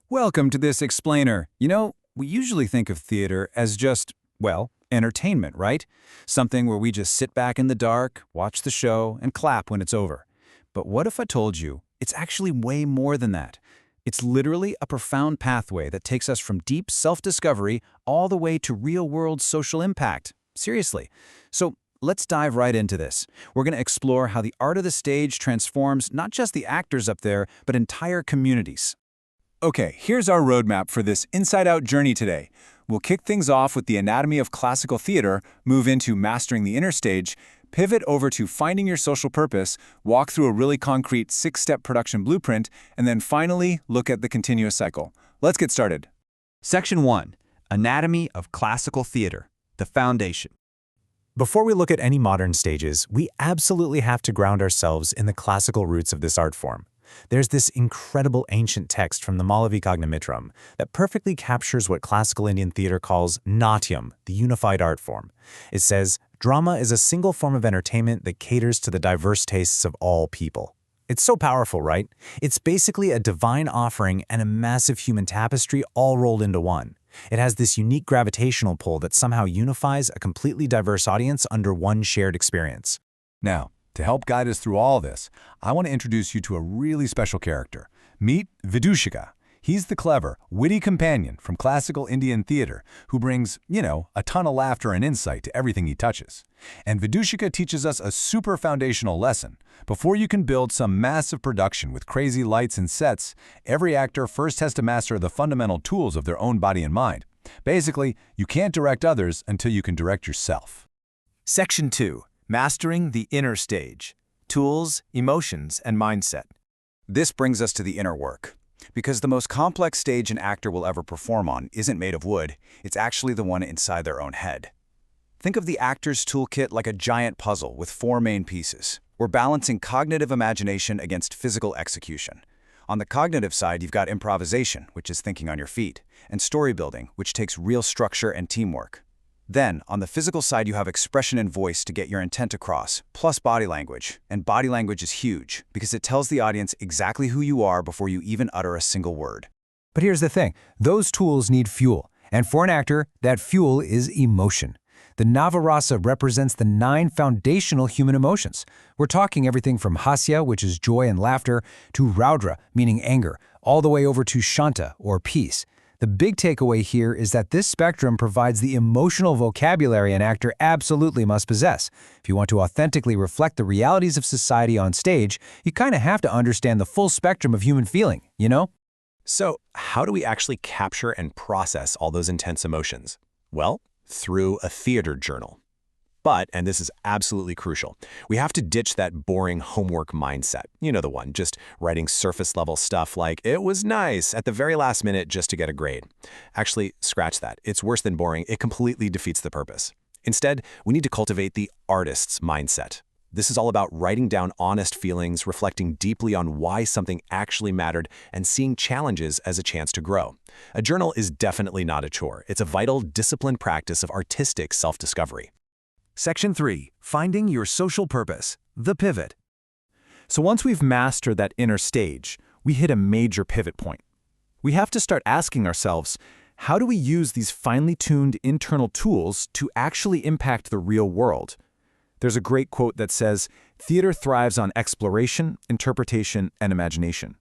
Welcome to this explainer. We usually think of theater as just, well, entertainment, right? Something where we just sit back in the dark, watch the show, and clap when it's over. But what if I told you it's actually way more than that? It's literally a profound pathway that takes us from deep self-discovery all the way to real-world social impact. Seriously. So let's dive right into this. We're going to explore how the art of the stage transforms not just the actors up there, but entire communities. Okay, here's our roadmap for this inside-out journey today. We'll kick things off with the anatomy of classical theater, move into mastering the inner stage, pivot over to finding your social purpose, walk through a really concrete 6-step production blueprint, and then finally look at the continuous cycle. Let's get started. Section 1. Anatomy of Classical Theater, the Foundation. Before we look at any modern stages, we absolutely have to ground ourselves in the classical roots of this art form. There's this incredible ancient text from the Malavikagnamitram that perfectly captures what classical Indian theater calls Natyam, the unified art form. It says, drama is a single form of entertainment that caters to the diverse tastes of all people. It's so powerful, right? It's basically a divine offering and a massive human tapestry all rolled into one. It has this unique gravitational pull that somehow unifies a completely diverse audience under one shared experience. Now, to help guide us through all this, I want to introduce you to a really special character. Meet Vidushika. He's the clever, witty companion from classical Indian theater who brings, a ton of laughter and insight to everything he touches. And Vidushika teaches us a super foundational lesson. Before you can build some massive production with crazy lights and sets, every actor first has to master the fundamental tools of their own body and mind. Basically, you can't direct others until you can direct yourself. Section 2. Mastering the Inner Stage. Tools, Emotions, and Mindset. This brings us to the inner work. Because the most complex stage an actor will ever perform on isn't made of wood, it's actually the one inside their own head. Think of the actor's toolkit like a giant puzzle with 4 main pieces. We're balancing cognitive imagination against physical execution. On the cognitive side, you've got improvisation, which is thinking on your feet, and story building, which takes real structure and teamwork. Then, on the physical side, you have expression and voice to get your intent across, plus body language. And body language is huge, because it tells the audience exactly who you are before you even utter a single word. But here's the thing, those tools need fuel. And for an actor, that fuel is emotion. The Navarasa represents the 9 foundational human emotions. We're talking everything from hasya, which is joy and laughter, to raudra, meaning anger, all the way over to shanta, or peace. The big takeaway here is that this spectrum provides the emotional vocabulary an actor absolutely must possess. If you want to authentically reflect the realities of society on stage, you kind of have to understand the full spectrum of human feeling, So, how do we actually capture and process all those intense emotions? Well, through a theater journal. But, and this is absolutely crucial, we have to ditch that boring homework mindset. You know the one, just writing surface-level stuff like, it was nice, at the very last minute just to get a grade. Actually, scratch that. It's worse than boring. It completely defeats the purpose. Instead, we need to cultivate the artist's mindset. This is all about writing down honest feelings, reflecting deeply on why something actually mattered, and seeing challenges as a chance to grow. A journal is definitely not a chore. It's a vital, disciplined practice of artistic self-discovery. Section 3. Finding your social purpose, the pivot. So once we've mastered that inner stage, we hit a major pivot point. We have to start asking ourselves, how do we use these finely tuned internal tools to actually impact the real world? There's a great quote that says, theater thrives on exploration, interpretation, and imagination.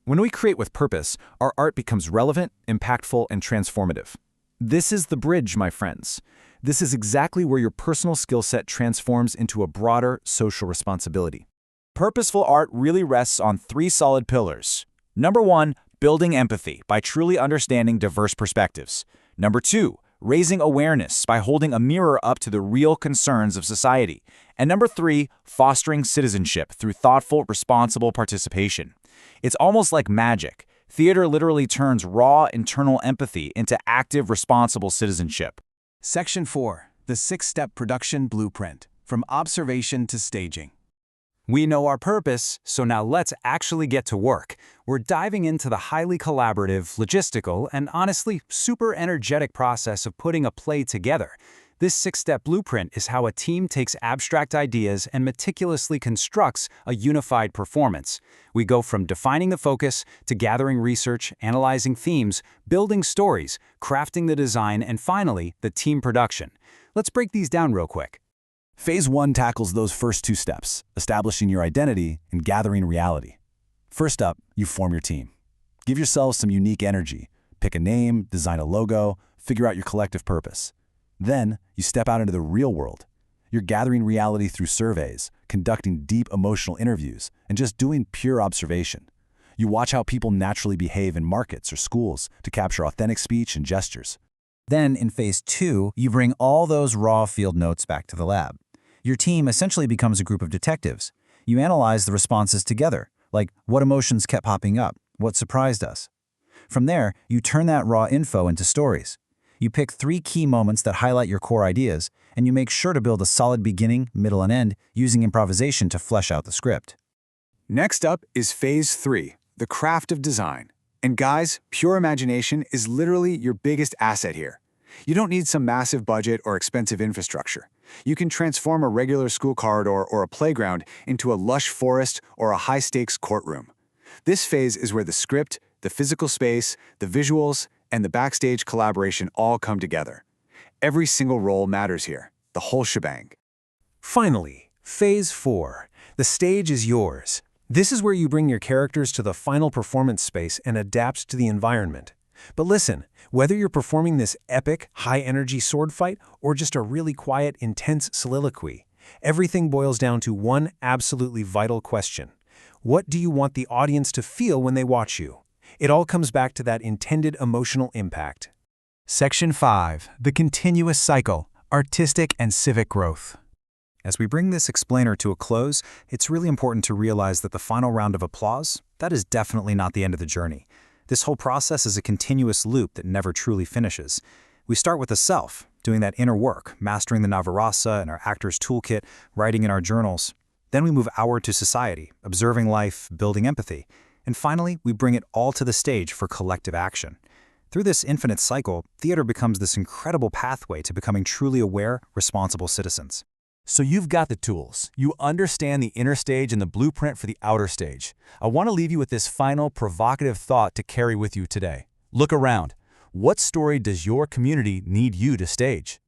When we create with purpose, our art becomes relevant, impactful, and transformative. This is the bridge, my friends. This is exactly where your personal skill set transforms into a broader social responsibility. Purposeful art really rests on 3 solid pillars. Number 1, building empathy by truly understanding diverse perspectives. Number 2, raising awareness by holding a mirror up to the real concerns of society. And number 3, fostering citizenship through thoughtful, responsible participation. It's almost like magic. Theater literally turns raw internal empathy into active, responsible citizenship. Section 4. The 6-step production blueprint, from observation to staging. We know our purpose, so now let's actually get to work. We're diving into the highly collaborative, logistical, and honestly, super energetic process of putting a play together. This six-step blueprint is how a team takes abstract ideas and meticulously constructs a unified performance. We go from defining the focus to gathering research, analyzing themes, building stories, crafting the design, and finally, the team production. Let's break these down real quick. Phase 1 tackles those first 2 steps, establishing your identity and gathering reality. First up, you form your team. Give yourselves some unique energy. Pick a name, design a logo, figure out your collective purpose. Then, you step out into the real world. You're gathering reality through surveys, conducting deep emotional interviews, and just doing pure observation. You watch how people naturally behave in markets or schools to capture authentic speech and gestures. Then, in phase 2, you bring all those raw field notes back to the lab. Your team essentially becomes a group of detectives. You analyze the responses together, like what emotions kept popping up, what surprised us. From there, you turn that raw info into stories. You pick 3 key moments that highlight your core ideas, and you make sure to build a solid beginning, middle, and end using improvisation to flesh out the script. Next up is phase 3, the craft of design. And guys, pure imagination is literally your biggest asset here. You don't need some massive budget or expensive infrastructure. You can transform a regular school corridor or a playground into a lush forest or a high-stakes courtroom. This phase is where the script, the physical space, the visuals, and the backstage collaboration all come together. Every single role matters here, the whole shebang. Finally, Phase 4. The stage is yours. This is where you bring your characters to the final performance space and adapt to the environment. But listen, whether you're performing this epic, high-energy sword fight or just a really quiet, intense soliloquy, everything boils down to one absolutely vital question. What do you want the audience to feel when they watch you? It all comes back to that intended emotional impact. Section 5. The continuous cycle, artistic and civic growth. As we bring this explainer to a close, it's really important to realize that the final round of applause, that is definitely not the end of the journey. This whole process is a continuous loop that never truly finishes. We start with the self, doing that inner work, mastering the Navarrasa and our actor's toolkit, writing in our journals. Then we move outward to society, observing life, building empathy. And finally, we bring it all to the stage for collective action. Through this infinite cycle, theater becomes this incredible pathway to becoming truly aware, responsible citizens. So you've got the tools. You understand the inner stage and the blueprint for the outer stage. I want to leave you with this final provocative thought to carry with you today. Look around. What story does your community need you to stage?